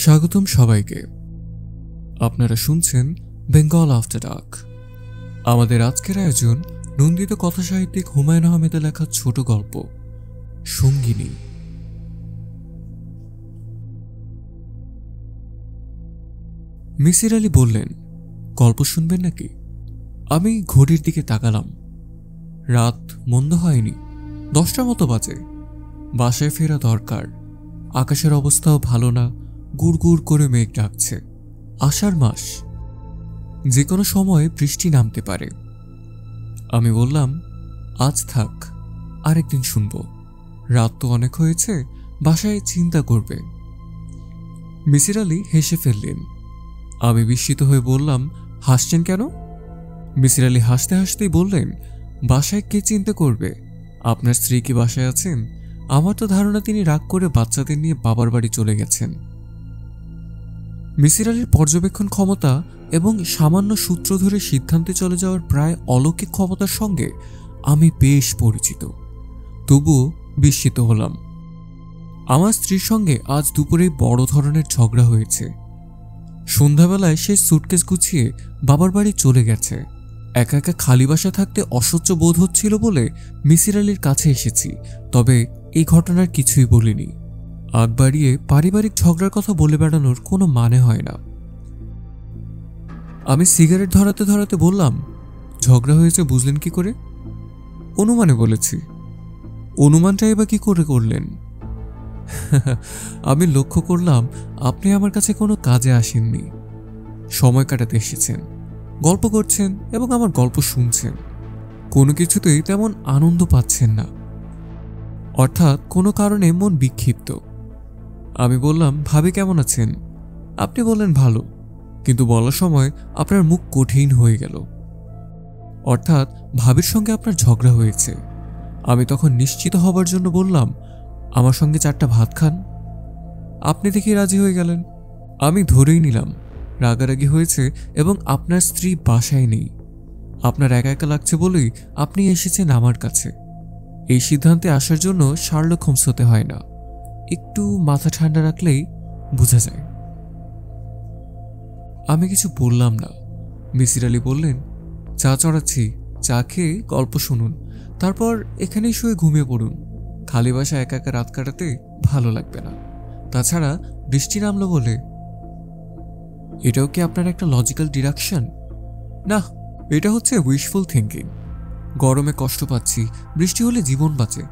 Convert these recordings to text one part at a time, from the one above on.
স্বাগতম সবাইকে। আপনারা শুনছেন বেঙ্গল আফটার ডার্ক। আমাদের আজকের আয়োজন নন্দিত কথাসাহিত্যিক হুমায়ুন আহমেদের লেখা ছোট গল্প সঙ্গিনী। মিসির আলী বললেন, গল্প শুনবেন নাকি? আমি ঘড়ির দিকে তাকালাম। রাত মন্দ হয়নি, 10টার মতো বাজে। বাসায় ফেরা দরকার। আকাশের অবস্থাও ভালো না, গুড় গুড় করে মেঘ ডাকছে। আষাঢ় মাস, যে কোনো সময় বৃষ্টি নামতে পারে। আমি বললাম, আজ থাক, আরেকদিন শুনব। রাত তো অনেক হয়েছে, বাসায় চিন্তা করবে। মিসির আলী হেসে ফেললেন। আমি বিস্মিত হয়ে বললাম, হাসছেন কেন? মিসির আলী হাসতে হাসতেই বললেন, বাসায় কে চিন্তা করবে? আপনার স্ত্রী কি বাসায় আছেন? আমার তো ধারণা তিনি রাগ করে বাচ্চাদের নিয়ে বাবার বাড়ি চলে গেছেন। মিসির আলীর পর্যবেক্ষণ ক্ষমতা এবং সামান্য সূত্র ধরে সিদ্ধান্তে চলে যাওয়ার প্রায় অলৌকিক ক্ষমতার সঙ্গে আমি বেশ পরিচিত। তবুও বিস্মিত হলাম। আমার স্ত্রীর সঙ্গে আজ দুপুরে বড় ধরনের ঝগড়া হয়েছে। সন্ধ্যাবেলায় সে সুটকেস গুছিয়ে বাবার বাড়ি চলে গেছে। একা একা খালি বাসা থাকতে অসহ্য বোধ হচ্ছিল বলে মিসির আলীর কাছে এসেছি, তবে এই ঘটনার কিছুই বলিনি। আগ বাড়িয়ে পারিবারিক ঝগড়ার কথা বলে বেড়ানোর কোনো মানে হয় না। আমি সিগারেট ধরাতে ধরাতে বললাম, ঝগড়া হয়েছে বুঝলেন কি করে? অনুমানে বলেছি। অনুমানটাই বা কি করে করলেন? আমি লক্ষ্য করলাম আপনি আমার কাছে কোনো কাজে আসেননি, সময় কাটাতে এসেছেন। গল্প করছেন এবং আমার গল্প শুনছেন। কোনো কিছুতেই তেমন আনন্দ পাচ্ছেন না, অর্থাৎ কোনো কারণে মন বিক্ষিপ্ত। আমি বললাম, ভাবি কেমন আছেন? আপনি বললেন ভালো, কিন্তু বলার সময় আপনার মুখ কঠিন হয়ে গেল। অর্থাৎ ভাবির সঙ্গে আপনার ঝগড়া হয়েছে। আমি তখন নিশ্চিত হবার জন্য বললাম, আমার সঙ্গে 4টা ভাত খান। আপনি দেখি রাজি হয়ে গেলেন। আমি ধরেই নিলাম রাগারাগি হয়েছে এবং আপনার স্ত্রী বাসায় নেই। আপনার একা একা লাগছে বলেই আপনি এসেছেন আমার কাছে। এই সিদ্ধান্তে আসার জন্য শার্লক হোমস হতে হয় না, একটু মাথা ঠান্ডা রাখলেই বোঝা যায়। আমি কিছু বললাম না। মিসির আলী বললেন, চা চড়াচ্ছি, চা খেয়ে গল্প শুনুন, তারপর এখানেই শুয়ে ঘুমিয়ে পড়ুন। খালি বাসায় একা একা রাত কাটাতে ভালো লাগবে না। তাছাড়া বৃষ্টি নামলো বলে। এটাও কি আপনার একটা লজিক্যাল ডিডাকশন? না, এটা হচ্ছে উইশফুল থিঙ্কিং। গরমে কষ্ট পাচ্ছি, বৃষ্টি হলে জীবন বাঁচে।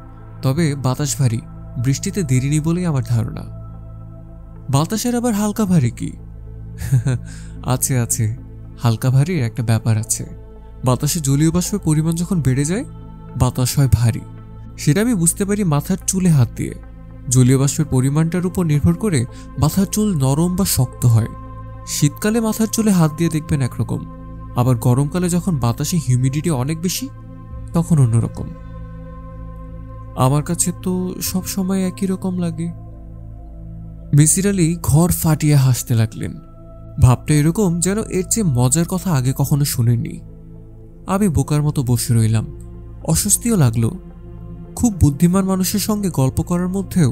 তবে বাতাস ভারী, বৃষ্টিতে দেরি নেই বলেই আমার ধারণা। বাতাসের আবার হালকা ভারী কি? আছে আছে, হালকা ভারীর একটা ব্যাপার আছে। বাতাসে জলীয় বাষ্পের পরিমাণ যখন বেড়ে যায়, বাতাস হয় ভারী। সেটা আমি বুঝতে পারি মাথার চুলে হাত দিয়ে। জলীয় বাষ্পের পরিমাণটার উপর নির্ভর করে মাথার চুল নরম বা শক্ত হয়। শীতকালে মাথার চুলে হাত দিয়ে দেখবেন একরকম, আবার গরমকালে যখন বাতাসে হিউমিডিটি অনেক বেশি, তখন অন্যরকম। আমার কাছে তো সব সময় একই রকম লাগে। মিসির আলী ঘর ফাটিয়ে হাসতে লাগলেন। ভাবটা এরকম যেন এর চেয়ে মজার কথা আগে কখনো শুনেননি। আমি বোকার মতো বসে রইলাম। অস্বস্তিও লাগলো। খুব বুদ্ধিমান মানুষের সঙ্গে গল্প করার মধ্যেও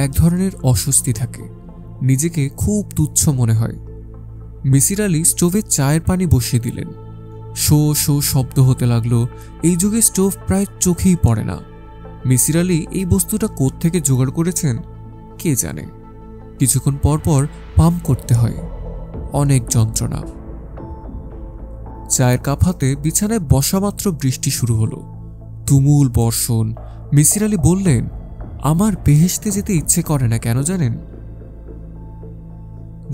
এক ধরনের অস্বস্তি থাকে, নিজেকে খুব তুচ্ছ মনে হয়। মিসির আলী স্টোভে চায়ের পানি বসিয়ে দিলেন। শো শো শব্দ হতে লাগলো। এই যুগে স্টোভ প্রায় চোখেই পড়ে না। মিসির আলী এই বস্তুটা কোত্থেকে জোগাড় করেছেন কে জানে। কিছুক্ষণ পর পর পাম্প করতে হয়, অনেক যন্ত্রণা। চায়ের কাপ হাতে বিছানায় বসা মাত্র বৃষ্টি শুরু হলো, তুমুল বর্ষণ। মিসির আলী বললেন, আমার বেহেশতে যেতে ইচ্ছে করে না, কেন জানেন?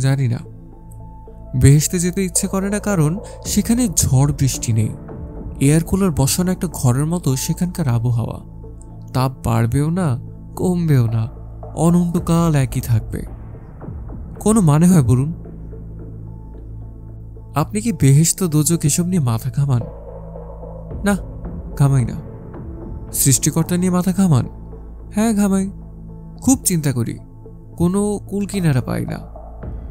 জানি না। বেহেশতে যেতে ইচ্ছে করে না কারণ সেখানে ঝড় বৃষ্টি নেই। এয়ার কুলার বসানো একটা ঘরের মতো সেখানকার আবহাওয়া। তাপ বাড়বেও না, কমবেও না, অনন্তকাল একই থাকবে। কোনো মানে হয় বলুন? আপনি কি বেহেশত দোজক এসব নিয়ে মাথা ঘামান? না, ঘামাই না। সৃষ্টিকর্তা নিয়ে মাথা ঘামান? হ্যাঁ ঘামাই, খুব চিন্তা করি, কোনো কুল কিনারা পাই না।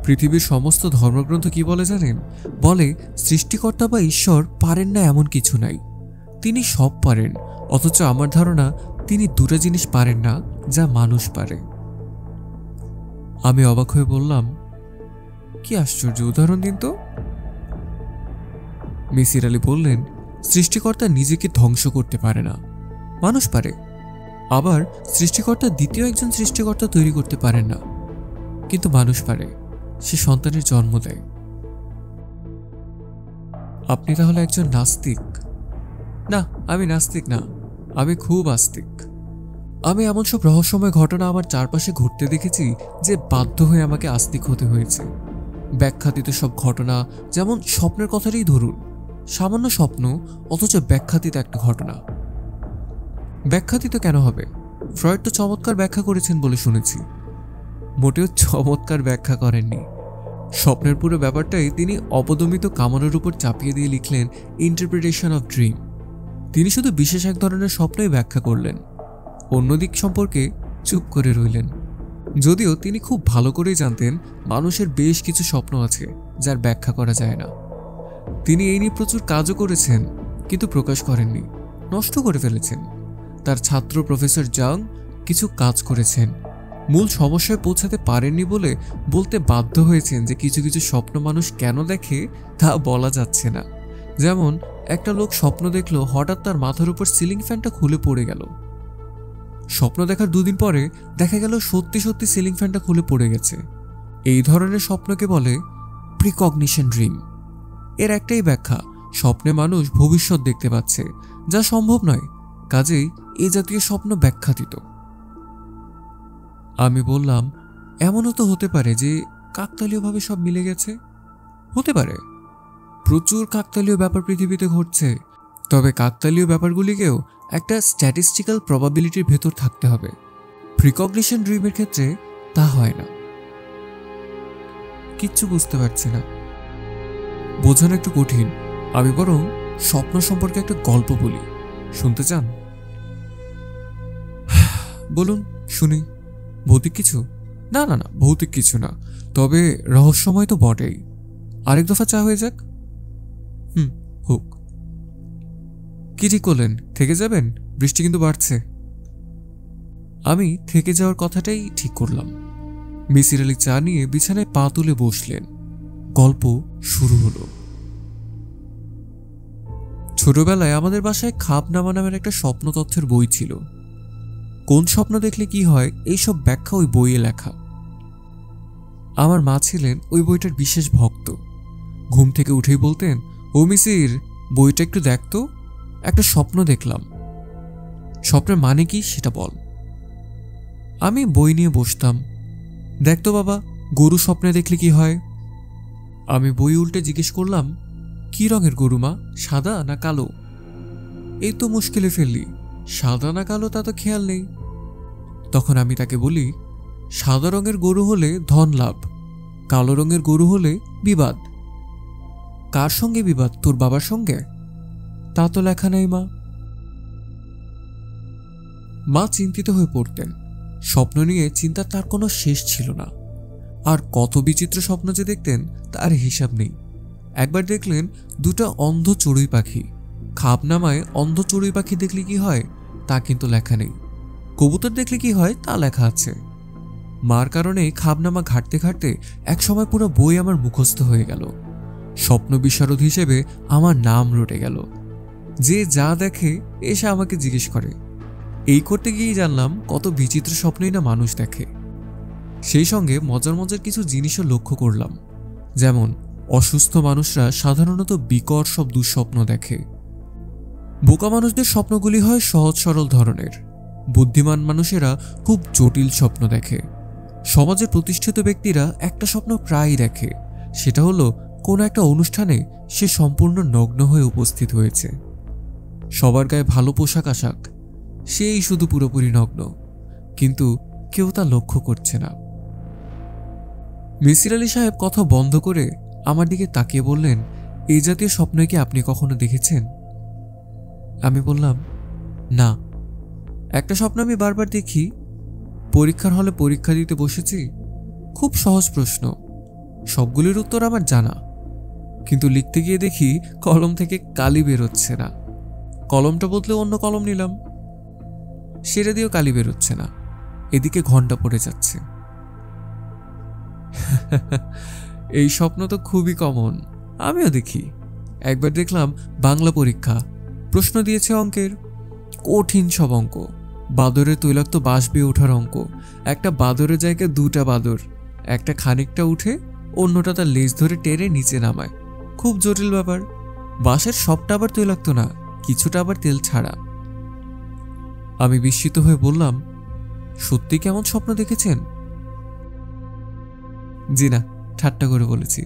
পৃথিবীর সমস্ত ধর্মগ্রন্থ কি বলে জানেন? বলে সৃষ্টিকর্তা বা ঈশ্বর পারেন না এমন কিছু নাই, তিনি সব পারেন। অথচ আমার ধারণা তিনি দুটো জিনিস পারেন না যা মানুষ পারে। আমি অবাক হয়ে বললাম, কি আশ্চর্য, উদাহরণ দিন তো। মিসির আলী বললেন, সৃষ্টিকর্তা নিজেকে ধ্বংস করতে পারে না, মানুষ পারে। আবার সৃষ্টিকর্তা দ্বিতীয় একজন সৃষ্টিকর্তা তৈরি করতে পারেন না, কিন্তু মানুষ পারে, সে সন্তানের জন্ম দেয়। আপনি তাহলে একজন নাস্তিক? না, আমি নাস্তিক না, আমি খুব আস্তিক। আমি এমন সব রহস্যময় ঘটনা আমার চারপাশে ঘটতে দেখেছি যে বাধ্য হয়ে আমাকে আস্তিক হতে হয়েছে। ব্যাখ্যাতীত সব ঘটনা, যেমন স্বপ্নের কথাটাই ধরুন, সামান্য স্বপ্ন অথচ ব্যাখ্যাতীত একটা ঘটনা। ব্যাখ্যাতীত কেন হবে? ফ্রয়েড তো চমৎকার ব্যাখ্যা করেছেন বলে শুনেছি। মোটেও চমৎকার ব্যাখ্যা করেননি। স্বপ্নের পুরো ব্যাপারটাই তিনি অপদমিত কামানের উপর চাপিয়ে দিয়ে লিখলেন ইন্টারপ্রিটেশন অফ ড্রিম। তিনি শুধু বিশেষ এক ধরনের স্বপ্নই ব্যাখ্যা করলেন, অন্য দিক সম্পর্কে চুপ করে রইলেন। যদিও তিনি খুব ভালো করেই জানতেন মানুষের বেশ কিছু স্বপ্ন আছে যার ব্যাখ্যা করা যায় না। তিনি এই নিয়ে প্রচুর কাজও করেছেন, কিন্তু প্রকাশ করেননি, নষ্ট করে ফেলেছেন। তার ছাত্র প্রফেসর জাং কিছু কাজ করেছেন, মূল সমস্যায় পৌঁছাতে পারেননি বলে বলতে বাধ্য হয়েছেন যে কিছু কিছু স্বপ্ন মানুষ কেন দেখে তা বলা যাচ্ছে না। যেমন একটা লোক স্বপ্ন দেখল হঠাৎ তার মাথার উপর সিলিং ফ্যানটা খুলে পড়ে গেল। স্বপ্ন দেখার দুদিন পরে দেখা গেল সত্যি সত্যি সিলিং ফ্যানটা খুলে পড়ে গেছে। এই ধরনের স্বপ্নকে বলে প্রিকগনিশন ড্রিম। এর একটাই ব্যাখ্যা, স্বপ্নে মানুষ ভবিষ্যৎ দেখতে পাচ্ছে, যা সম্ভব নয়, কাজেই এ জাতীয় স্বপ্ন ব্যাখ্যাতীত। আমি বললাম, এমনও তো হতে পারে যে কাকতালীয়ভাবে সব মিলে গেছে। হতে পারে, প্রচুর কাকতালীয় ব্যাপার পৃথিবীতে ঘটছে, তবে কাকতালীয় ব্যাপারগুলিকেও একটা স্ট্যাটিস্টিক্যাল প্রবাবিলিটির ভেতর থাকতে হবে। প্রিকগনিশন ড্রিমের ক্ষেত্রে তা হয় না। কিচ্ছু বুঝতে পারছি না, বোঝানো একটু কঠিন। আমি বরং স্বপ্ন সম্পর্কে একটা গল্প বলি, শুনতে চান? বলুন শুনি। ভৌতিক কিছু? না না না, ভৌতিক কিছু না, তবে রহস্যময় তো বটেই। আরেক দফা চা হয়ে যাক। হোক। কি ঠিক করলেন, থেকে যাবেন? বৃষ্টি কিন্তু বাড়ছে। আমি থেকে যাওয়ার কথাটাই ঠিক করলাম। মিসির আলী চা নিয়ে বিছানায় পা তুলে বসলেন। গল্প শুরু হলো। ছোটবেলায় আমাদের বাসায় খাবনামা নামের একটা স্বপ্ন তথ্যের বই ছিল। কোন স্বপ্ন দেখলে কি হয় এইসব ব্যাখ্যা ওই বইয়ে লেখা। আমার মা ছিলেন ওই বইটার বিশেষ ভক্ত। ঘুম থেকে উঠেই বলতেন, ও মিসির, বইটা একটু দেখতো, একটা স্বপ্ন দেখলাম। স্বপ্নের মানে কি সেটা বল। আমি বই নিয়ে বসতাম। দেখতো বাবা, গরু স্বপ্নে দেখলে কি হয়। আমি বই উল্টে জিজ্ঞেস করলাম, কি রঙের গরু মা, সাদা না কালো? এই তো মুশকিলে ফেললি, সাদা না কালো তা তো খেয়াল নেই। তখন আমি তাকে বলি, সাদা রঙের গরু হলে ধন লাভ, কালো রঙের গরু হলে বিবাদ। কার সঙ্গে বিবাদ, তোর বাবার সঙ্গে? তা তো লেখা নেই মা। মা চিন্তিত হয়ে পড়তেন। স্বপ্ন নিয়ে চিন্তা তার কোনো শেষ ছিল না। আর কত বিচিত্র স্বপ্ন যে দেখতেন তার হিসাব নেই। একবার দেখলেন দুটো অন্ধ চড়ুই পাখি। খাবনামায় অন্ধ চড়ুই পাখি দেখলে কি হয় তা কিন্তু লেখা নেই, কবুতর দেখলে কি হয় তা লেখা আছে। মার কারণে খাবনামা ঘাটতে ঘাটতে একসময় পুরো বই আমার মুখস্থ হয়ে গেল। স্বপ্ন বিশারদ হিসেবে আমার নাম রটে গেল। যে যা দেখে এসে আমাকে জিজ্ঞেস করে। এই করতে গিয়েই জানলাম কত বিচিত্র স্বপ্নই না মানুষ দেখে। সেই সঙ্গে মজার মজার কিছু জিনিসও লক্ষ্য করলাম, যেমন অসুস্থ মানুষরা সাধারণত বিকট সব দুঃস্বপ্ন দেখে। বোকা মানুষদের স্বপ্নগুলি হয় সহজ সরল ধরনের। বুদ্ধিমান মানুষেরা খুব জটিল স্বপ্ন দেখে। সমাজের প্রতিষ্ঠিত ব্যক্তিরা একটা স্বপ্ন প্রায়ই দেখে, সেটা হলো কোনো একটা অনুষ্ঠানে সে সম্পূর্ণ নগ্ন হয়ে উপস্থিত হয়েছে। সবার গায়ে ভালো পোশাক আশাক, সেই শুধু পুরোপুরি নগ্ন, কিন্তু কেউ তা লক্ষ্য করছে না। মিসির আলী সাহেব কথা বন্ধ করে আমার দিকে তাকিয়ে বললেন, এই জাতীয় স্বপ্ন কি আপনি কখনো দেখেছেন? আমি বললাম, না। একটা স্বপ্ন আমি বারবার দেখি। পরীক্ষার হলে পরীক্ষা দিতে বসেছি, খুব সহজ প্রশ্ন, সবগুলির উত্তর আমার জানা, কিন্তু লিখতে গিয়ে দেখি কলম থেকে কালি বেরোচ্ছে না। কলমটা বদলে অন্য কলম নিলাম, সেটা দিয়েও কালি বেরোচ্ছে না। এদিকে ঘন্টা পড়ে যাচ্ছে। এই স্বপ্ন তো খুবই কমন, আমিও দেখি। একবার দেখলাম বাংলা পরীক্ষা, প্রশ্ন দিয়েছে অঙ্কের, কঠিন সব অঙ্ক, বাদরের তৈলাক্ত বাঁশ বেয়ে ওঠার অঙ্ক। একটা বাদরের জায়গায় দুটা বাদর, একটা খানিকটা উঠে অন্যটা তার লেজ ধরে টেনে নিচে নামায়। খুব জটিল ব্যাপার। বাঁশের সবটা আবার তৈলাক্ত না, কিছুটা আবার তেল ছাড়া। আমি বিস্মিত হয়ে বললাম, সত্যি কেমন স্বপ্ন দেখেছেন? জি না, ঠাট্টা করে বলেছি।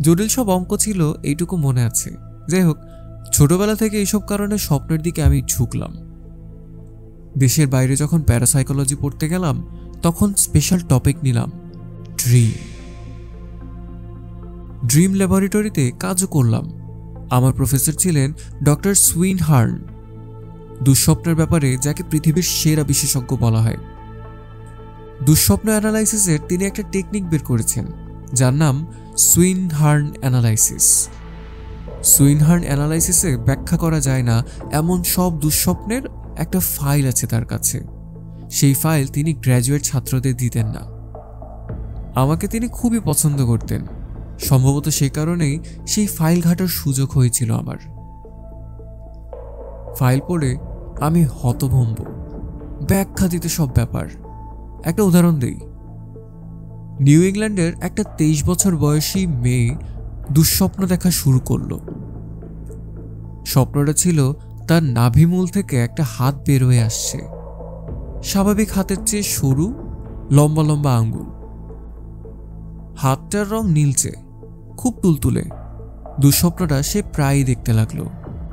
জটিল সব অঙ্ক ছিল, এইটুকু মনে আছে। যাই হোক, ছোটবেলা থেকে এইসব কারণে স্বপ্নের দিকে আমি ঝুঁকলাম। দেশের বাইরে যখন প্যারাসাইকোলজি পড়তে গেলাম, তখন স্পেশাল টপিক নিলাম ড্রিম। ড্রিম ল্যাবরেটরিতে কাজও করলাম। আমার প্রফেসর ছিলেন ডক্টর সুইনহার্ন, দুঃস্বপ্নের ব্যাপারে যাকে পৃথিবীর সেরা বিশেষজ্ঞ বলা হয়। দুঃস্বপ্ন অ্যানালাইসিসের তিনি একটা টেকনিক বের করেছেন, যার নাম সুইনহার্ন অ্যানালাইসিস। সুইনহার্ন অ্যানালাইসিসে ব্যাখ্যা করা যায় না এমন সব দুঃস্বপ্নের একটা ফাইল আছে তার কাছে। সেই ফাইল তিনি গ্র্যাজুয়েট ছাত্রদের দিতেন না। আমাকে তিনি খুবই পছন্দ করতেন, সম্ভবত সেই কারণেই সেই ফাইল ঘাটার সুযোগ হয়েছিল আমার। ফাইল পড়ে আমি হতভম্ব, ব্যাখ্যা দিতে সব ব্যাপার। একটা উদাহরণ দেই। নিউ ইংল্যান্ডের একটা 23 বছর বয়সী মেয়ে দুঃস্বপ্ন দেখা শুরু করলো। স্বপ্নটা ছিল তার নাভিমূল থেকে একটা হাত বের হয়ে আসছে, স্বাভাবিক হাতের চেয়ে সরু, লম্বা লম্বা আঙ্গুল। হাতটার রং নীলচে, খুব তুলতুলে। দুঃস্বপ্নটা সে প্রায়ই দেখতে লাগলো।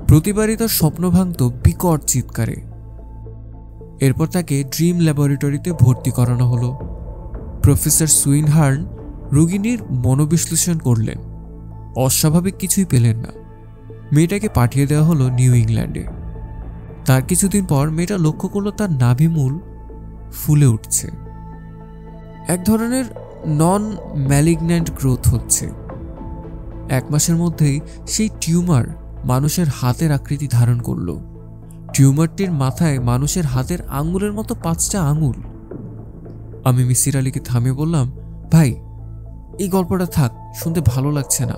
প্রতিবারই তার স্বপ্ন ভাঙত বিকট চিৎকারে। এরপর তাকে ড্রিম ল্যাবরেটরিতে ভর্তি করানো হলো। প্রফেসর সুইনহার্ন রোগিনীর মনোবিশ্লেষণ করলেন, অস্বাভাবিক কিছুই পেলেন না। মেয়েটাকে পাঠিয়ে দেওয়া হলো নিউ ইংল্যান্ডে। তার কিছুদিন পর মেয়েটা লক্ষ্য করলো তার নাভিমূল ফুলে উঠছে। এক ধরনের নন ম্যালিগন্যান্ট গ্রোথ হচ্ছে। 1 মাসের মধ্যেই সেই টিউমার মানুষের হাতের আকৃতি ধারণ করল। টিউমারটির মাথায় মানুষের হাতের আঙুলের মতো 5টা আঙুল। আমি মিসির আলীকে থামিয়ে বললাম, ভাই, এই গল্পটা থাক, শুনতে ভালো লাগছে না,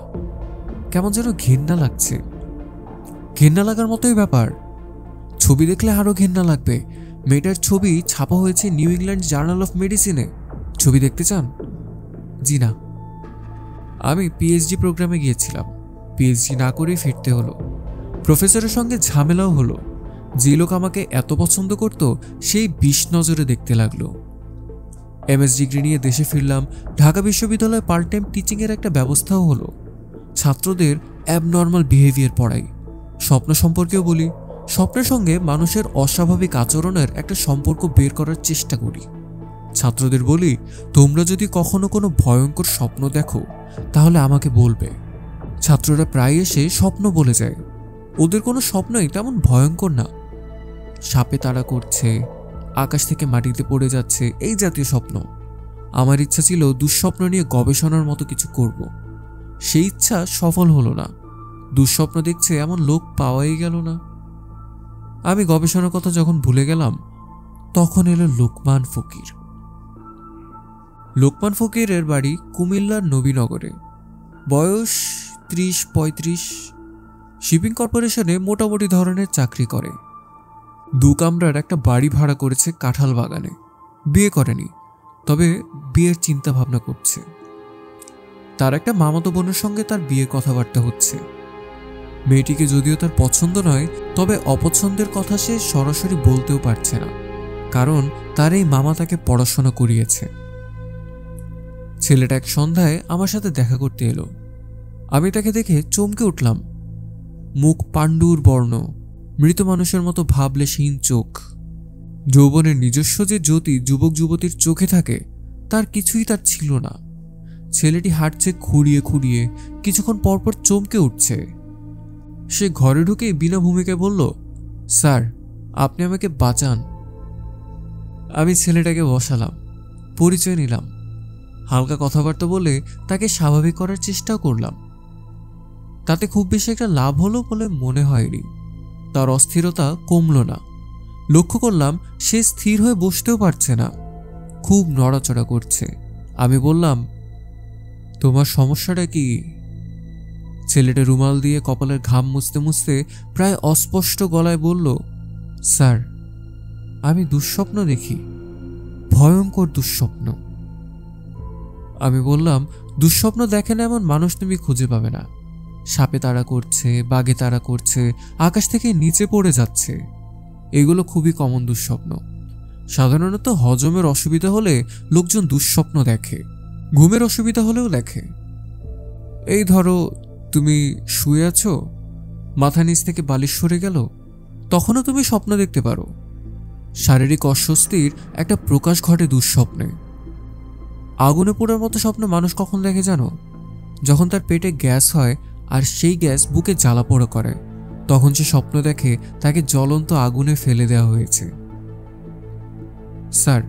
কেমন যেন ঘেন্না লাগছে। ঘেন্না লাগার মতোই ব্যাপার। ছবি দেখলে আরো ঘেন্না লাগবে। মেয়েটার ছবি ছাপা হয়েছে নিউ ইংল্যান্ড জার্নাল অফ মেডিসিনে। ছবি দেখতে চান? জি না। আমি পিএইচডি প্রোগ্রামে গিয়েছিলাম, পিএইচডি না করেই ফিরতে হলো। প্রফেসরের সঙ্গে ঝামেলাও হলো। যে লোক আমাকে এত পছন্দ করত, সেই 20 নজরে দেখতে লাগলো। এমএস ডিগ্রি নিয়ে দেশে ফিরলাম। ঢাকা বিশ্ববিদ্যালয়ে পার্ট টাইম টিচিংয়ের একটা ব্যবস্থাও হলো। ছাত্রদের অ্যাবনর্মাল বিহেভিয়ার পড়াই। স্বপ্ন সম্পর্কেও বলি। স্বপ্নের সঙ্গে মানুষের অস্বাভাবিক আচরণের একটা সম্পর্ক বের করার চেষ্টা করি। ছাত্রদের বলি, তোমরা যদি কখনো কোনো ভয়ঙ্কর স্বপ্ন দেখো, তাহলে আমাকে বলবে। ছাত্ররা প্রায় এসে স্বপ্ন বলে যায়। ওদের কোনো স্বপ্নই তেমন ভয়ঙ্কর না। সাপে তাড়া করছে, আকাশ থেকে মাটিতে পড়ে যাচ্ছে, এই জাতীয় স্বপ্ন। আমার ইচ্ছা ছিল দুঃস্বপ্ন নিয়ে গবেষণার মতো কিছু করব। সেই ইচ্ছা সফল হলো না। দুঃস্বপ্ন দেখছে এমন লোক পাওয়াই গেল না। আমি গবেষণার কথা যখন ভুলে গেলাম, তখন এলো লোকমান ফকির। লোকমান ফকিরের বাড়ি কুমিল্লার নবীনগরে। বয়স 30-35। শিপিং কর্পোরেশনে মোটামুটি ধরনের চাকরি করে। 2 কামরার একটা বাড়ি ভাড়া করেছে কাঁঠাল বাগানে। বিয়ে করেনি, তবে বিয়ের চিন্তা ভাবনা করছে। তার একটা মামাতো বোনের সঙ্গে তার বিয়ের কথাবার্তা হচ্ছে। মেয়েটিকে যদিও তার পছন্দ নয়, তবে অপছন্দের কথা সে সরাসরি বলতেও পারছে না, কারণ তার এই মামা তাকে পড়াশোনা করিয়েছে। ছেলেটা এক সন্ধ্যায় আমার সাথে দেখা করতে এলো। আমি তাকে দেখে চমকে উঠলাম। মুখ পাণ্ডুর বর্ণ, মৃত মানুষের মতো ভাবলেশহীন চোখ। যৌবনের নিজস্ব যে জ্যোতি যুবক যুবতীর চোখে থাকে, তার কিছুই তার ছিল না। ছেলেটি হাঁটছে খুঁড়িয়ে খুঁড়িয়ে, কিছুক্ষণ পরপর চমকে উঠছে। সে ঘরে ঢুকে বিনা ভূমিকায় বলল, স্যার, আপনি আমাকে বাঁচান। আমি ছেলেটাকে বসালাম, পরিচয় নিলাম, হালকা কথাবার্তা বলে তাকে স্বাভাবিক করার চেষ্টাও করলাম। তাতে খুব বেশি একটা লাভ হলো বলে মনে হয়নি। তার অস্থিরতা কমল না। লক্ষ্য করলাম সে স্থির হয়ে বসতেও পারছে না, খুব নড়াচড়া করছে। আমি বললাম, তোমার সমস্যাটা কি? ছেলেটা রুমাল দিয়ে কপালের ঘাম মুছতে মুছতে প্রায় অস্পষ্ট গলায় বলল, স্যার, আমি দুঃস্বপ্ন দেখি, ভয়ঙ্কর দুঃস্বপ্ন। আমি বললাম, দুঃস্বপ্ন দেখেন এমন মানুষ তুমি খুঁজে পাবে না। সাপে তাড়া করছে, বাঘে তাড়া করছে, আকাশ থেকে নিচে পড়ে যাচ্ছে, এগুলো খুবই কমন দুঃস্বপ্ন। সাধারণত হজমের অসুবিধা হলে লোকজন দুঃস্বপ্ন দেখে, ঘুমের অসুবিধা হলেও দেখে। এই ধরো, তুমি শুয়ে আছো, মাথা নিচ থেকে বালিশ সরে গেল, তখনও তুমি স্বপ্ন দেখতে পারো। শারীরিক অস্বস্তির একটা প্রকাশ ঘটে দুঃস্বপ্নে। আগুনে পোড়ার মতো স্বপ্ন মানুষ কখন দেখে জানো? যখন তার পেটে গ্যাস হয় আর সেই গ্যাস বুকে জ্বালা পোড়া করে, তখন সে স্বপ্ন দেখে তাকে জ্বলন্ত আগুনে ফেলে দেওয়া হয়েছে। স্যার,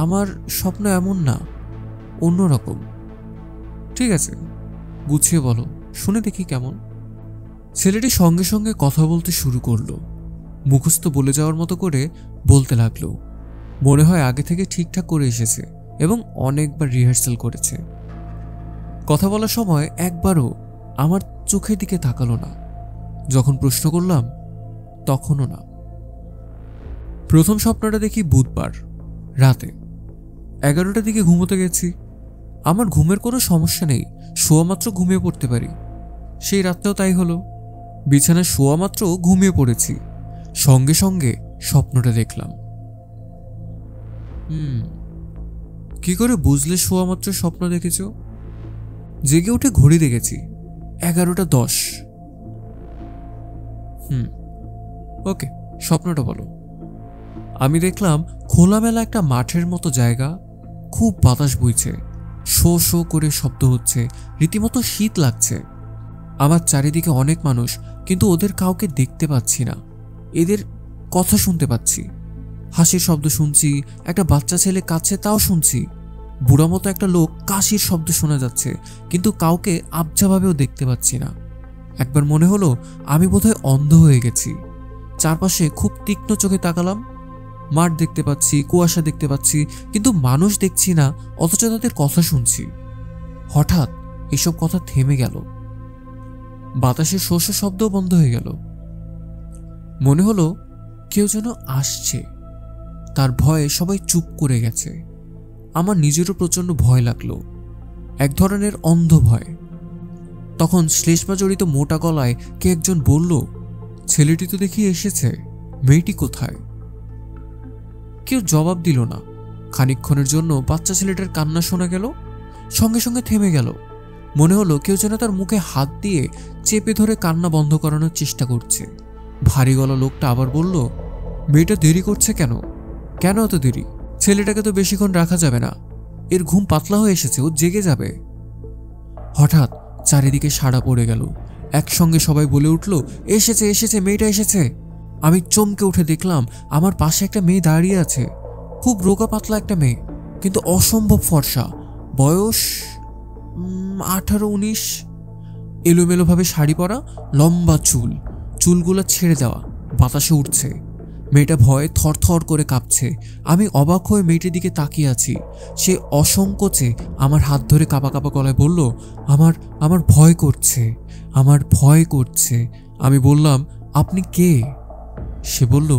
আমার স্বপ্ন এমন না, অন্যরকম। ঠিক আছে, গুছিয়ে বলো, শুনে দেখি কেমন। ছেলেটি সঙ্গে সঙ্গে কথা বলতে শুরু করলো, মুখস্থ বলে যাওয়ার মতো করে বলতে লাগলো। মনে হয় আগে থেকে ঠিকঠাক করে এসেছে এবং অনেকবার রিহার্সাল করেছে। কথা বলার সময় একবারও আমার চোখের দিকে তাকালো না। যখন প্রশ্ন করলাম, তখনও না। প্রথম স্বপ্নটা দেখি বুধবার রাতে 11টার দিকে ঘুমোতে গেছি। আমার ঘুমের কোনো সমস্যা নেই, শোয়া মাত্র ঘুমিয়ে পড়তে পারি। সেই রাতটাও তাই হলো। বিছানায় শোয়া মাত্র ঘুমিয়ে পড়েছি, সঙ্গে সঙ্গে স্বপ্নটা দেখলাম। কি করে বুঝলে শোয়া মাত্র স্বপ্ন দেখেছ? জেগে উঠে ঘড়ি দেখেছি, 11:10। ওকে, স্বপ্নটা বলো। আমি দেখলাম খোলামেলা একটা মাঠের মতো জায়গা, খুব বাতাস বইছে, শো শো করে শব্দ হচ্ছে, রীতিমতো শীত লাগছে। আমার চারিদিকে অনেক মানুষ, কিন্তু ওদের কাউকে দেখতে পাচ্ছি না। এদের কথা শুনতে পাচ্ছি, হাসির শব্দ শুনছি, একটা বাচ্চা ছেলে কাঁদছে তাও শুনছি, বুড়া মতো একটা লোক কাশির শব্দ শোনা যাচ্ছে, কিন্তু কাউকে আবঝাভাবেও দেখতে পাচ্ছি না। একবার মনে হলো আমি বোধহয় অন্ধ হয়ে গেছি। চারপাশে খুব তীক্ষ্ণ চোখে তাকালাম, মাঠ দেখতে পাচ্ছি, কুয়াশা দেখতে পাচ্ছি, কিন্তু মানুষ দেখছি না, অথচ তাদের কথা শুনছি। হঠাৎ এসব কথা থেমে গেল, বাতাসের শোষ শব্দও বন্ধ হয়ে গেল। মনে হলো কেউ যেন আসছে, তার ভয়ে সবাই চুপ করে গেছে। আমার নিজেরও প্রচন্ড ভয় লাগলো, এক ধরনের অন্ধ ভয়। তখন শ্লেষ্মা জড়িত মোটা গলায় কে একজন বলল, ছেলেটি তো দেখি এসেছে, মেয়েটি কোথায়? কেউ জবাব দিল না। খানিকক্ষণের জন্য বাচ্চা ছেলেটার কান্না শোনা গেল, সঙ্গে সঙ্গে থেমে গেল। মনে হলো কেউ যেন তার মুখে হাত দিয়ে চেপে ধরে কান্না বন্ধ করানোর চেষ্টা করছে। ভারী গলা লোকটা আবার বলল, মেয়েটা দেরি করছে কেন? কেন এত দেরি? ছেলেটাকে তো বেশিক্ষণ রাখা যাবে না, এর ঘুম পাতলা হয়ে এসেছে, ও জেগে যাবে। হঠাৎ চারিদিকে সাড়া পড়ে গেল, একসঙ্গে সবাই বলে উঠল, এসেছে এসেছে, মেয়েটা এসেছে। আমি চমকে উঠে দেখলাম আমার পাশে একটা মেয়ে দাঁড়িয়ে আছে, খুব রোগা পাতলা একটা মেয়ে, কিন্তু অসম্ভব ফর্সা, বয়স 18-19। এলোমেলোভাবে শাড়ি পরা, লম্বা চুল, চুলগুলো ছেড়ে দেওয়া, বাতাসে উঠছে। মেয়েটা ভয়ে থরথর করে কাঁপছে। আমি অবাক হয়ে মেয়েটির দিকে তাকিয়ে আছি। সে অসংকোচে আমার হাত ধরে কাঁপা কাঁপা গলায় বলল, আমার ভয় করছে, আমার ভয় করছে। আমি বললাম, আপনি কে? সে বলল,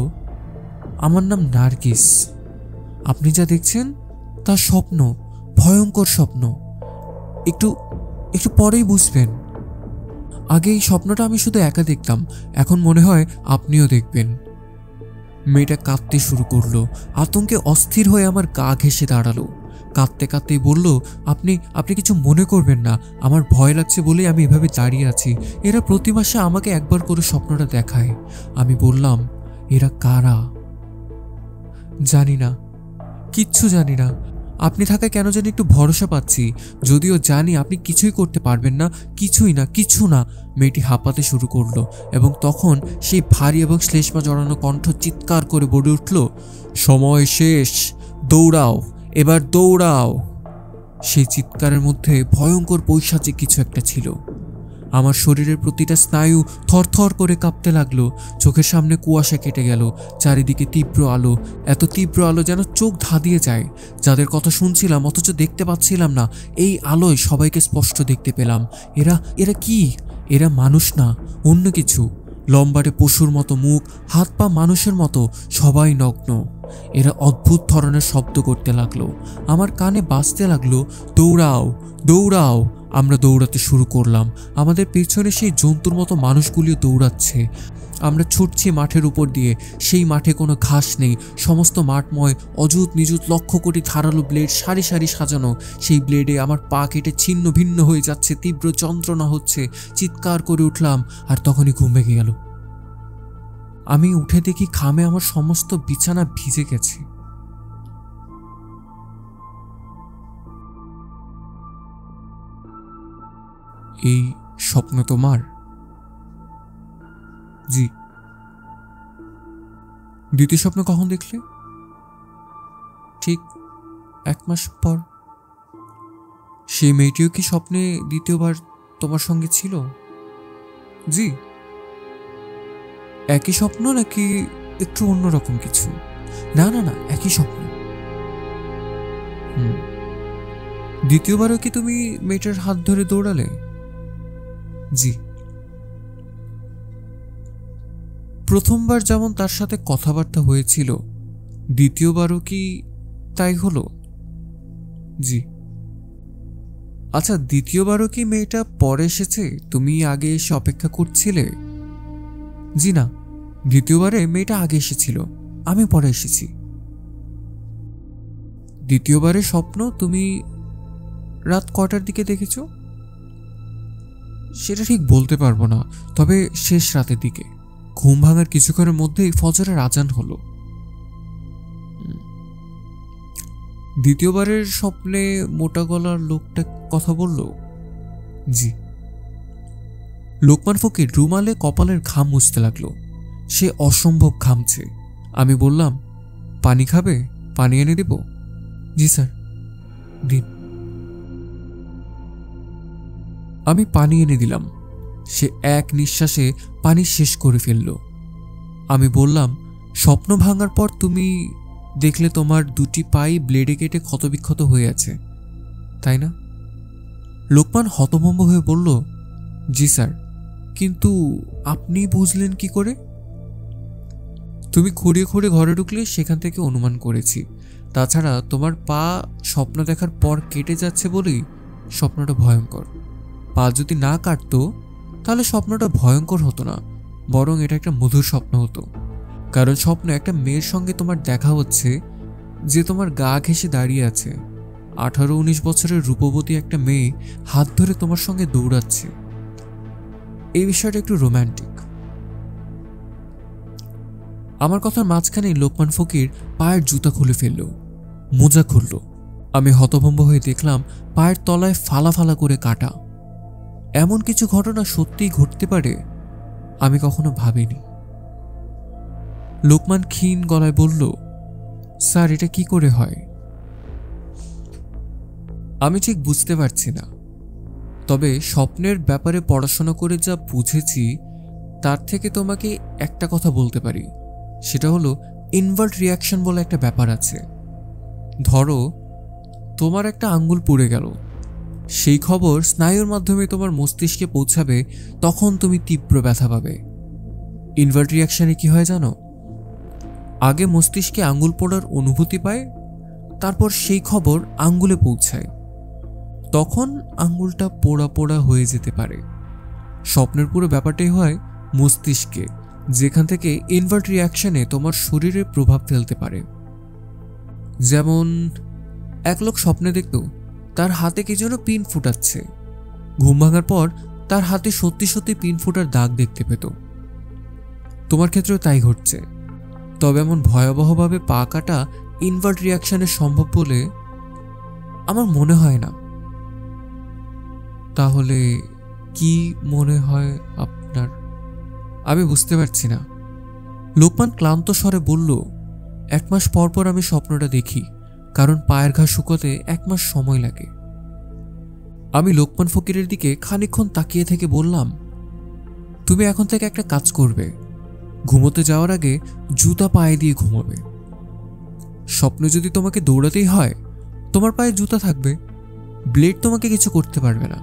আমার নাম নার্গিস। আপনি যা দেখছেন তা স্বপ্ন, ভয়ঙ্কর স্বপ্ন, একটু একটু পরেই বুঝবেন। আগে এই স্বপ্নটা আমি শুধু একা দেখতাম, এখন মনে হয় আপনিও দেখবেন। মেয়েটা কাঁদতে শুরু করলো, আতঙ্কে অস্থির হয়ে আমার গা ঘেঁষে দাঁড়ালো। কাঁদতে কাঁদতেই বলল, আপনি কিছু মনে করবেন না, আমার ভয় লাগছে বলেই আমি এভাবে দাঁড়িয়ে আছি। এরা প্রতি মাসে আমাকে একবার করে স্বপ্নটা দেখায়। আমি বললাম, এরা কারা? জানি না, কিচ্ছু জানি না। আপনি থাকায় কেন জানি একটু ভরসা পাচ্ছি, যদিও জানি আপনি কিছুই করতে পারবেন না, কিছুই না, কিছু না। মেয়েটি হাঁপাতে শুরু করলো এবং তখন সেই ভারী এবং শ্লেষ্মা জড়ানো কণ্ঠ চিৎকার করে বলে উঠল, সময় শেষ, দৌড়াও, এবার দৌড়াও। সেই চিৎকারের মধ্যে ভয়ঙ্কর পৈশাচিক কিছু একটা ছিল। আমার শরীরের প্রতিটা স্নায়ু থরথর করে কাঁপতে লাগলো। চোখের সামনে কুয়াশা কেটে গেল, চারিদিকে তীব্র আলো, এত তীব্র আলো যেন চোখ ধাঁধিয়ে যায়। যাদের কথা শুনছিলাম অথচ দেখতে পাচ্ছিলাম না, এই আলোয় সবাইকে স্পষ্ট দেখতে পেলাম। এরা এরা কি? এরা মানুষ না, অন্য কিছু। লম্বাটে পশুর মতো মুখ, হাত পা মানুষের মতো, সবাই নগ্ন। এরা অদ্ভুত ধরনের শব্দ করতে লাগলো। আমার কানে বাজতে লাগলো, দৌড়াও দৌড়াও। আমরা দৌড়াতে শুরু করলাম। আমাদের পেছনে সেই জন্তুর মতো মানুষগুলিও দৌড়াচ্ছে। আমরা ছুটছি মাঠের উপর দিয়ে। সেই মাঠে কোনো ঘাস নেই, সমস্ত মাঠময় অযুত নিযুত লক্ষ কোটি ধারালো ব্লেড সারি সারি সাজানো। সেই ব্লেডে আমার পা কেটে ছিন্ন ভিন্ন হয়ে যাচ্ছে, তীব্র যন্ত্রণা হচ্ছে। চিৎকার করে উঠলাম, আর তখনই ঘুম ভেঙে গেল। আমি উঠে দেখি ঘামে আমার সমস্ত বিছানা ভিজে গেছে। এই স্বপ্ন তোমার? জি। দ্বিতীয় স্বপ্ন কখন দেখলে? ঠিক 1 মাস পর। সেই মেয়েটিও কি স্বপ্নে দ্বিতীয়বার তোমার সঙ্গে ছিল? জি। একই স্বপ্ন নাকি একটু অন্যরকম কিছু? না না না, একই স্বপ্ন। দ্বিতীয়বারও কি তুমি মেয়েটার হাত ধরে দৌড়ালে? জি। প্রথমবার যেমন তার সাথে কথাবার্তা হয়েছিল, দ্বিতীয়বারও কি তাই হলো? জি। আচ্ছা, দ্বিতীয়বারও কি মেয়েটা পরে এসেছে, তুমি আগে এসে অপেক্ষা করছিলে? জি না, দ্বিতীয়বারে মেয়েটা আগে এসেছিল, আমি পরে এসেছি। দ্বিতীয়বারের স্বপ্ন তুমি রাত কটার দিকে দেখেছ? সেটা ঠিক বলতে পারবো না, তবে শেষ রাতের দিকে। ঘুম ভাঙার কিছুক্ষণের মধ্যেই ফজরের আজান হলো। দ্বিতীয়বারের স্বপ্নে মোটা গলার লোকটা কথা বলল? জি। লোকমান ফকির রুমালে কপালের ঘাম মুছতে লাগলো। সে অসম্ভব ঘামছে। আমি বললাম, পানি খাবে? পানি এনে দিব? জি স্যার, দিন। আমি পানি এনে দিলাম। সে এক নিঃশ্বাসে পানি শেষ করে ফেলল। আমি বললাম, স্বপ্ন ভাঙার পর তুমি দেখলে তোমার দুটি পাই ব্লেডে কেটে ক্ষতবিক্ষত হয়ে আছে, তাই না? লোকমান হতভম্ব হয়ে বলল, জি স্যার, কিন্তু আপনি বুঝলেন কি করে? তুমি খুঁড়িয়ে খুঁড়িয়ে ঘরে ঢুকলে সেখান থেকে অনুমান করেছি। তাছাড়া তোমার পা স্বপ্ন দেখার পর কেটে যাচ্ছে বলেই স্বপ্নটা ভয়ঙ্কর। পা যদি না কাটতো তাহলে স্বপ্নটা ভয়ঙ্কর হতো না, বরং এটা একটা মধুর স্বপ্ন হতো। কারণ স্বপ্নে একটা মেয়ের সঙ্গে তোমার দেখা হচ্ছে, যে তোমার গা ঘেঁষে দাঁড়িয়ে আছে। 18-19 বছরের রূপবতী একটা মেয়ে হাত ধরে তোমার সঙ্গে দৌড়াচ্ছে। এই বিষয়টা একটু রোম্যান্টিক। আমার কথার মাঝখানেই লোকমান ফকির পায়ের জুতা খুলে ফেলল, মোজা খুলল। আমি হতভম্ব হয়ে দেখলাম পায়ের তলায় ফালা ফালা করে কাটা। এমন কিছু ঘটনা সত্যিই ঘটতে পারে, আমি কখনো ভাবিনি। লোকমান ক্ষীণ গলায় বলল, স্যার, এটা কি করে হয়? আমি ঠিক বুঝতে পারছি না, তবে স্বপ্নের ব্যাপারে পড়াশোনা করে যা বুঝেছি তার থেকে তোমাকে একটা কথা বলতে পারি। সেটা হলো ইনভার্ট রিয়াকশন বলে একটা ব্যাপার আছে। ধরো তোমার একটা আঙ্গুল পুড়ে গেল, সেই খবর স্নায়ুর মাধ্যমে তোমার মস্তিষ্কে পৌঁছাবে, তখন তুমি তীব্র ব্যথা পাবে। ইনভার্ট রিয়াকশনে কি হয় জানো? আগে মস্তিষ্কে আঙ্গুল পোড়ার অনুভূতি পায়, তারপর সেই খবর আঙ্গুলে পৌঁছায়, তখন আঙ্গুলটা পোড়া পোড়া হয়ে যেতে পারে। স্বপ্নের পুরো ব্যাপারটাই হয় মস্তিষ্কে, যেখান থেকে ইনভার্ট রিয়াকশনে তোমার শরীরে প্রভাব ফেলতে পারে। যেমন এক লোক স্বপ্নে দেখত তার হাতে কি যেন পিন ফুটাচ্ছে। ঘুম ভাঙার পর তার হাতে সত্যি সত্যি পিন ফুটার দাগ দেখতে পেত। তোমার ক্ষেত্রেও তাই ঘটছে, তবে এমন ভয়াবহভাবে পা কাটা ইনভার্ট রিয়াকশনে সম্ভব বলে আমার মনে হয় না। তাহলে কি মনে হয় আপনার? আমি বুঝতে পারছি না। লোকমান ক্লান্ত স্বরে বলল, 1 মাস পর পর আমি স্বপ্নটা দেখি, কারণ পায়ের ঘা শুকোতে 1 মাস সময় লাগে। আমি লোকমান ফকিরের দিকে খানিকক্ষণ তাকিয়ে থেকে বললাম, তুমি এখন থেকে একটা কাজ করবে, ঘুমোতে যাওয়ার আগে জুতা পায়ে দিয়ে ঘুমোবে। স্বপ্নে যদি তোমাকে দৌড়াতেই হয়, তোমার পায়ে জুতা থাকবে, ব্লেড তোমাকে কিছু করতে পারবে না।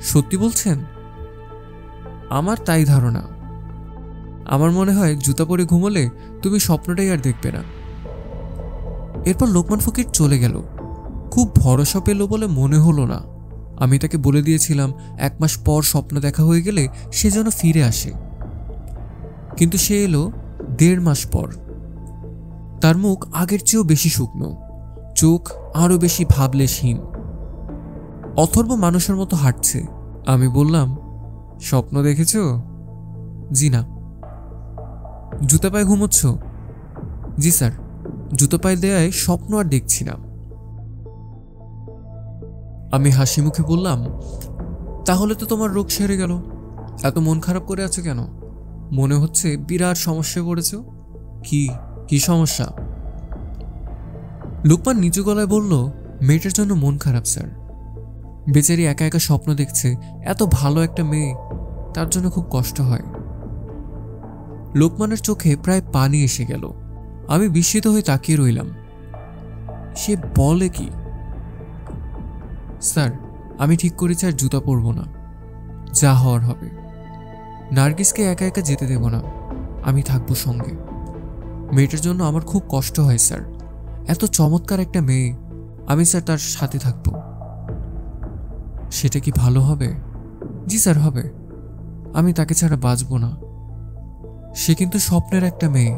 সত্যি বলছেন? আমার তাই ধারণা। আমার মনে হয় জুতা পরে ঘুমোলে তুমি স্বপ্নটাই আর দেখবে না। এরপর লোকমান ফকির চলে গেল। খুব ভরসা পেল বলে মনে হলো না। আমি তাকে বলে দিয়েছিলাম 1 মাস পর স্বপ্ন দেখা হয়ে গেলে সে যেন ফিরে আসে, কিন্তু সে এলো 1.5 মাস পর। তার মুখ আগের চেয়েও বেশি শুকনো, চোখ আরো বেশি ভাবলেশহীন। অথর্ব মানুষের মতো হাঁটছে। আমি বললাম, স্বপ্ন দেখেছ? জি না। জুতা পায়ে ঘুমোচ্ছ? জি স্যার, জুতো পায়ে দেয়ায় স্বপ্ন আর দেখছি না। আমি হাসি মুখে বললাম, তাহলে তো তোমার রোগ সেরে গেল, এত মন খারাপ করে আছো কেন? মনে হচ্ছে বিরাট সমস্যায় পড়েছ। কি সমস্যা? লোকমান নিচু গলায় বলল, মেয়েটার জন্য মন খারাপ স্যার। বেচারি একা একা স্বপ্ন দেখছে, এত ভালো একটা মেয়ে, তার জন্য খুব কষ্ট হয়। লোকমানের চোখে প্রায় পানি এসে গেল। আমি বিস্মিত হয়ে তাকিয়ে রইলাম। সে বলে কি? স্যার, আমি ঠিক করেছি আর জুতা পরব না, যা হওয়ার হবে। নার্গিসকে একা একা যেতে দেব না, আমি থাকবো সঙ্গে। মেয়েটার জন্য আমার খুব কষ্ট হয় স্যার, এত চমৎকার একটা মেয়ে, আমি স্যার তার সাথে থাকব। সেটা কি ভালো হবে? জি স্যার, হবে। আমি তাকে ছাড়া বাঁচব না। সে কিন্তু স্বপ্নের একটা মেয়ে।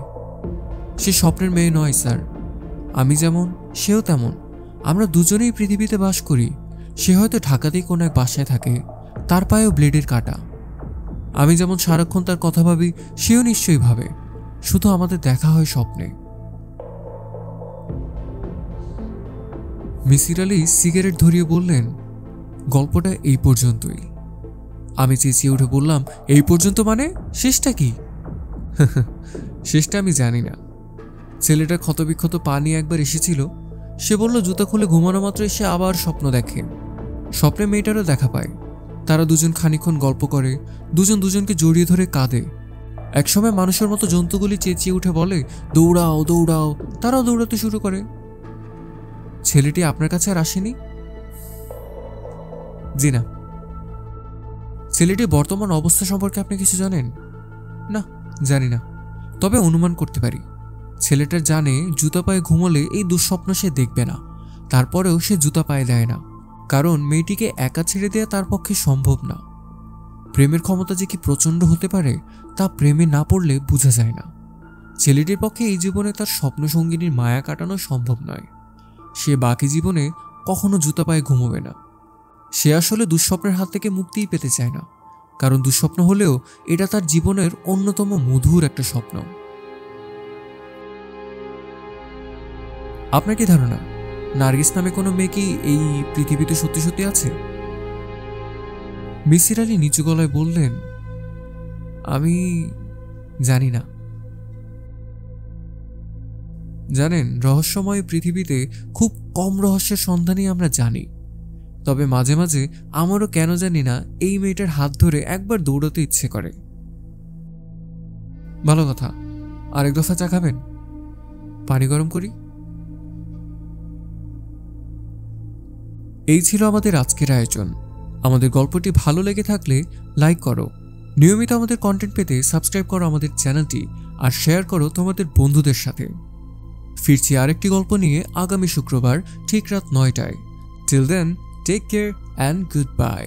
সে স্বপ্নের মেয়ে নয় স্যার। আমি যেমন, সেও তেমন। আমরা দুজনেই পৃথিবীতে বাস করি। সে হয়তো ঢাকাতেই কোনো এক বাসায় থাকে, তার পায়েও ব্লেডের কাটা। আমি যেমন সারাক্ষণ তার কথা ভাবি, সেও নিশ্চয়ই ভাবে, শুধু আমাদের দেখা হয় স্বপ্নে। মিসির আলী সিগারেট ধরিয়ে বললেন, গল্পটা এই পর্যন্তই। আমি চেঁচিয়ে উঠে বললাম, এই পর্যন্ত মানে? শেষটা কি? শেষটা আমি জানি না। ছেলেটার ক্ষতবিক্ষত পা নিয়ে একবার এসেছিল। সে বলল জুতা খুলে ঘুমানো মাত্রই সে আবার স্বপ্ন দেখে। স্বপ্নে মেয়েটারও দেখা পায়। তারা দুজন খানিকক্ষণ গল্প করে, দুজন দুজনকে জড়িয়ে ধরে কাঁদে। একসময় মানুষের মতো জন্তুগুলি চেঁচিয়ে উঠে বলে, দৌড়াও দৌড়াও। তারাও দৌড়াতে শুরু করে। ছেলেটি আপনার কাছে আর আসেনি? জি না। ছেলেটির বর্তমান অবস্থা সম্পর্কে আপনি কিছু জানেন? না, জানি না, তবে অনুমান করতে পারি। ছেলেটার জানে জুতা পায়ে ঘুমোলে এই দুঃস্বপ্ন সে দেখবে না, তারপরেও সে জুতা পায়ে দেয় না, কারণ মেয়েটিকে একা ছেড়ে দেওয়া তার পক্ষে সম্ভব না। প্রেমের ক্ষমতা যে কি প্রচণ্ড হতে পারে তা প্রেমে না পড়লে বোঝা যায় না। ছেলেটির পক্ষে এই জীবনে তার স্বপ্ন সঙ্গিনীর মায়া কাটানো সম্ভব নয়। সে বাকি জীবনে কখনো জুতা পায়ে ঘুমোবে না। সে আসলে দুঃস্বপ্নের হাত থেকে মুক্তিই পেতে চায় না, কারণ দুঃস্বপ্ন হলেও এটা তার জীবনের অন্যতম মধুর একটা স্বপ্ন। আপনার কি ধারণা, নার্গিস নামে কোনো মেয়ে কি এই পৃথিবীতে সত্যি সত্যি আছে? মিসির আলী নিচু গলায় বললেন, আমি জানি না। জানেন, রহস্যময় পৃথিবীতে খুব কম রহস্যের সন্ধানই আমরা জানি। তবে মাঝে মাঝে আমারও কেন জানি না এই মেয়েটার হাত ধরে একবার দৌড়াতে ইচ্ছে করে। ভালো কথা, আরেক দফা চা খাবেন? পানি গরম করি। এই ছিল আমাদের আজকের আয়োজন। আমাদের গল্পটি ভালো লেগে থাকলে লাইক করো, নিয়মিত আমাদের কন্টেন্ট পেতে সাবস্ক্রাইব করো আমাদের চ্যানেলটি, আর শেয়ার করো তোমাদের বন্ধুদের সাথে। ফিরছি আরেকটি গল্প নিয়ে আগামী শুক্রবার ঠিক রাত 9টায়। Till then, take care and good bye.